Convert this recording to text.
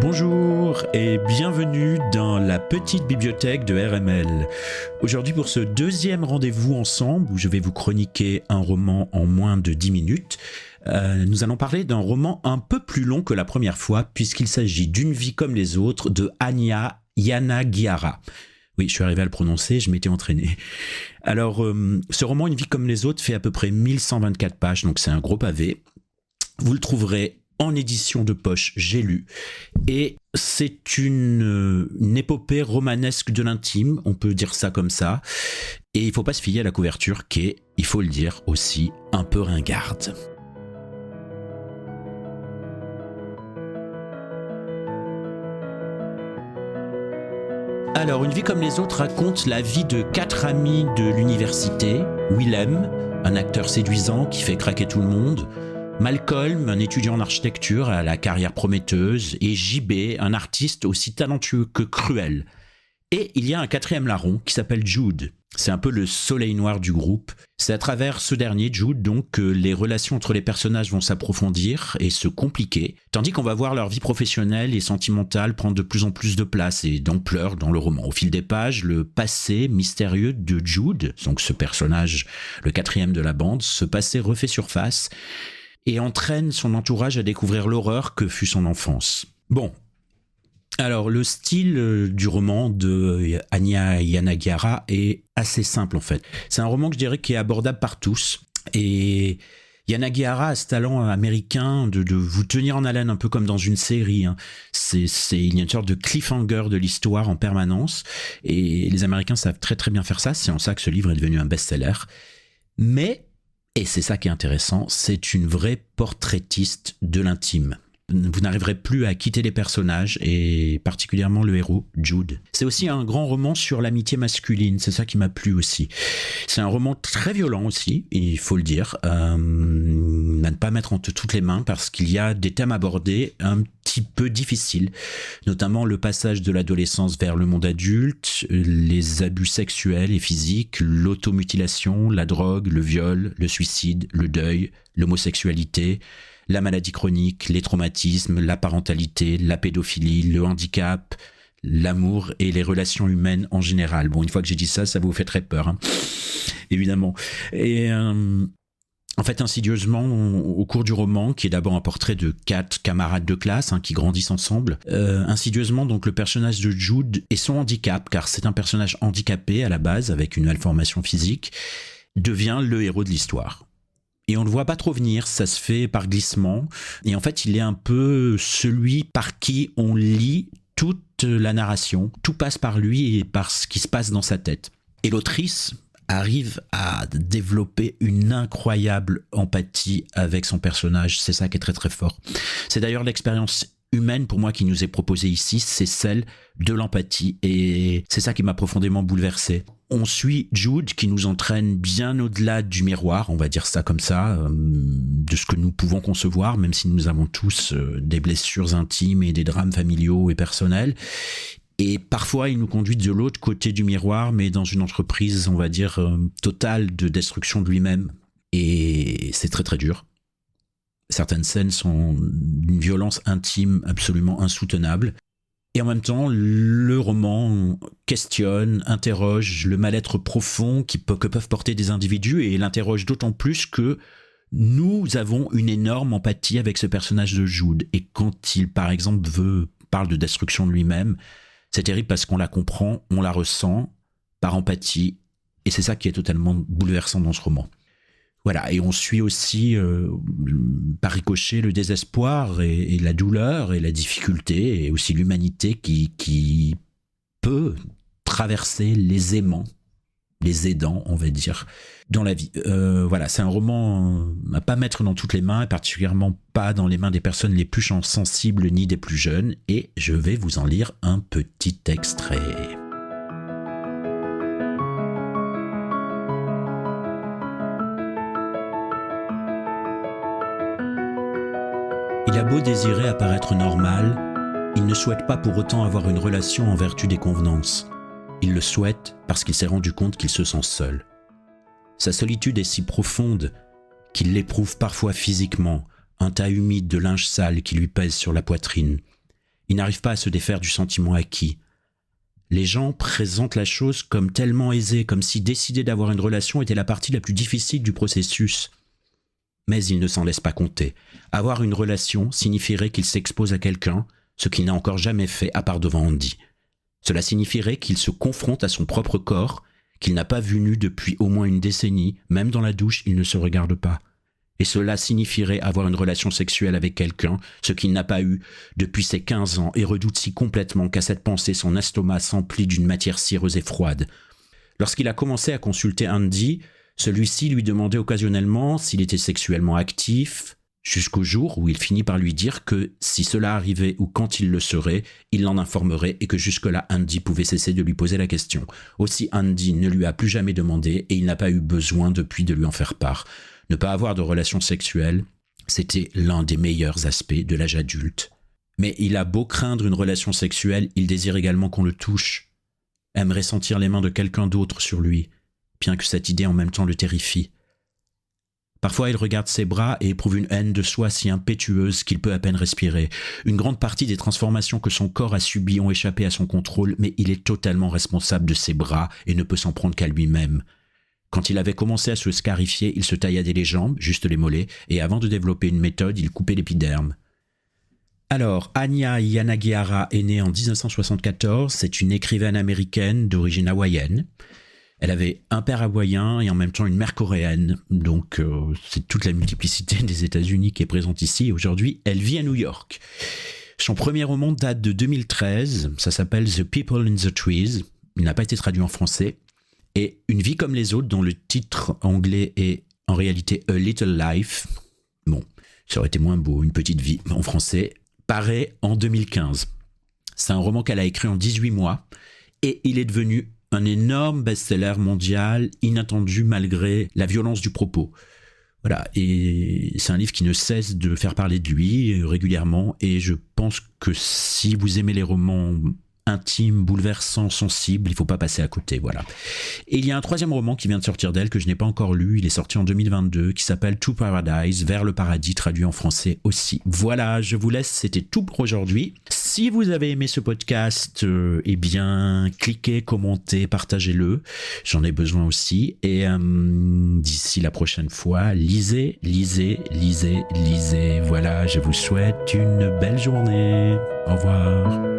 Bonjour et bienvenue dans la petite bibliothèque de RML. Aujourd'hui pour ce deuxième rendez-vous ensemble où je vais vous chroniquer un roman en moins de 10 minutes, nous allons parler d'un roman un peu plus long que la première fois puisqu'il s'agit d'Une vie comme les autres de Hanya Yanagihara. Oui, je suis arrivé à le prononcer, je m'étais entraîné. Alors, ce roman Une vie comme les autres fait à peu près 1124 pages, donc c'est un gros pavé. Vous le trouverez en édition de poche, j'ai lu. Et c'est une épopée romanesque de l'intime, on peut dire ça comme ça. Et il ne faut pas se fier à la couverture qui est, il faut le dire aussi, un peu ringarde. Alors, Une vie comme les autres raconte la vie de 4 amis de l'université. Willem, un acteur séduisant qui fait craquer tout le monde. Malcolm, un étudiant en architecture à la carrière prometteuse. Et JB, un artiste aussi talentueux que cruel. Et il y a un 4e larron qui s'appelle Jude. C'est un peu le soleil noir du groupe. C'est à travers ce dernier, Jude, donc, que les relations entre les personnages vont s'approfondir et se compliquer, tandis qu'on va voir leur vie professionnelle et sentimentale prendre de plus en plus de place et d'ampleur dans le roman. Au fil des pages, le passé mystérieux de Jude, donc ce personnage, le 4e de la bande, ce passé refait surface et entraîne son entourage à découvrir l'horreur que fut son enfance. Bon. Alors, le style du roman de Hanya Yanagihara est assez simple en fait. C'est un roman que je dirais qui est abordable par tous. Et Yanagihara a ce talent américain de vous tenir en haleine un peu comme dans une série. Hein. Il y a une sorte de cliffhanger de l'histoire en permanence. Et les Américains savent très très bien faire ça. C'est en ça que ce livre est devenu un best-seller. Mais, et c'est ça qui est intéressant, c'est une vraie portraitiste de l'intime. Vous n'arriverez plus à quitter les personnages, et particulièrement le héros, Jude. C'est aussi un grand roman sur l'amitié masculine, c'est ça qui m'a plu aussi. C'est un roman très violent aussi, il faut le dire, à ne pas mettre entre toutes les mains, parce qu'il y a des thèmes abordés un petit peu difficiles, notamment le passage de l'adolescence vers le monde adulte, les abus sexuels et physiques, l'automutilation, la drogue, le viol, le suicide, le deuil, l'homosexualité, la maladie chronique, les traumatismes, la parentalité, la pédophilie, le handicap, l'amour et les relations humaines en général. Bon, une fois que j'ai dit ça, ça vous fait très peur, hein, évidemment. Et en fait, insidieusement, au cours du roman, qui est d'abord un portrait de 4 camarades de classe qui grandissent ensemble, insidieusement, donc le personnage de Jude et son handicap, car c'est un personnage handicapé à la base, avec une malformation physique, devient le héros de l'histoire. Et on ne le voit pas trop venir, ça se fait par glissement. Et en fait, il est un peu celui par qui on lit toute la narration. Tout passe par lui et par ce qui se passe dans sa tête. Et l'autrice arrive à développer une incroyable empathie avec son personnage. C'est ça qui est très très fort. C'est d'ailleurs l'expérience humaine pour moi qui nous est proposée ici, c'est celle de l'empathie. Et c'est ça qui m'a profondément bouleversé. On suit Jude qui nous entraîne bien au-delà du miroir, on va dire ça comme ça, de ce que nous pouvons concevoir, même si nous avons tous des blessures intimes et des drames familiaux et personnels. Et parfois, il nous conduit de l'autre côté du miroir, mais dans une entreprise, on va dire, totale de destruction de lui-même. Et c'est très très dur. Certaines scènes sont d'une violence intime absolument insoutenable. Et en même temps, le roman questionne, interroge le mal-être profond que peuvent porter des individus et l'interroge d'autant plus que nous avons une énorme empathie avec ce personnage de Jude. Et quand il, par exemple, parle de destruction de lui-même, c'est terrible parce qu'on la comprend, on la ressent par empathie. Et c'est ça qui est totalement bouleversant dans ce roman. Voilà, et on suit aussi par ricochet le désespoir et la douleur et la difficulté et aussi l'humanité qui peut traverser les aidants, on va dire, dans la vie. Voilà, c'est un roman à pas mettre dans toutes les mains, et particulièrement pas dans les mains des personnes les plus sensibles ni des plus jeunes, et je vais vous en lire un petit extrait. Il a beau désirer apparaître normal, il ne souhaite pas pour autant avoir une relation en vertu des convenances. Il le souhaite parce qu'il s'est rendu compte qu'il se sent seul. Sa solitude est si profonde qu'il l'éprouve parfois physiquement, un tas humide de linge sale qui lui pèse sur la poitrine. Il n'arrive pas à se défaire du sentiment acquis. Les gens présentent la chose comme tellement aisée, comme si décider d'avoir une relation était la partie la plus difficile du processus. Mais il ne s'en laisse pas compter. Avoir une relation signifierait qu'il s'expose à quelqu'un, ce qu'il n'a encore jamais fait à part devant Andy. Cela signifierait qu'il se confronte à son propre corps, qu'il n'a pas vu nu depuis au moins une décennie, même dans la douche, il ne se regarde pas. Et cela signifierait avoir une relation sexuelle avec quelqu'un, ce qu'il n'a pas eu depuis ses 15 ans et redoute si complètement qu'à cette pensée son estomac s'emplit d'une matière cireuse et froide. Lorsqu'il a commencé à consulter Andy, celui-ci lui demandait occasionnellement s'il était sexuellement actif, jusqu'au jour où il finit par lui dire que si cela arrivait ou quand il le serait, il l'en informerait et que jusque-là Andy pouvait cesser de lui poser la question. Aussi Andy ne lui a plus jamais demandé et il n'a pas eu besoin depuis de lui en faire part. Ne pas avoir de relations sexuelles, c'était l'un des meilleurs aspects de l'âge adulte. Mais il a beau craindre une relation sexuelle, il désire également qu'on le touche, aimerait sentir les mains de quelqu'un d'autre sur lui, bien que cette idée en même temps le terrifie. Parfois, il regarde ses bras et éprouve une haine de soi si impétueuse qu'il peut à peine respirer. Une grande partie des transformations que son corps a subies ont échappé à son contrôle, mais il est totalement responsable de ses bras et ne peut s'en prendre qu'à lui-même. Quand il avait commencé à se scarifier, il se tailladait les jambes, juste les mollets, et avant de développer une méthode, il coupait l'épiderme. Alors, Anya Yanagihara est née en 1974, c'est une écrivaine américaine d'origine hawaïenne. Elle avait un père hawaïen et en même temps une mère coréenne, donc c'est toute la multiplicité des États-Unis qui est présente ici. Aujourd'hui, elle vit à New York. Son premier roman date de 2013, ça s'appelle The People in the Trees, il n'a pas été traduit en français. Et Une vie comme les autres, dont le titre anglais est en réalité A Little Life, bon, ça aurait été moins beau, Une petite vie en français, paraît en 2015. C'est un roman qu'elle a écrit en 18 mois et il est devenu un énorme best-seller mondial, inattendu malgré la violence du propos. Voilà, et c'est un livre qui ne cesse de faire parler de lui régulièrement et je pense que si vous aimez les romans intime, bouleversant, sensible, il ne faut pas passer à côté, voilà. Et il y a un troisième roman qui vient de sortir d'elle, que je n'ai pas encore lu, il est sorti en 2022, qui s'appelle To Paradise, Vers le paradis, traduit en français aussi. Voilà, je vous laisse, c'était tout pour aujourd'hui. Si vous avez aimé ce podcast, eh bien, cliquez, commentez, partagez-le, j'en ai besoin aussi, et d'ici la prochaine fois, lisez, lisez, lisez, lisez. Voilà, je vous souhaite une belle journée. Au revoir.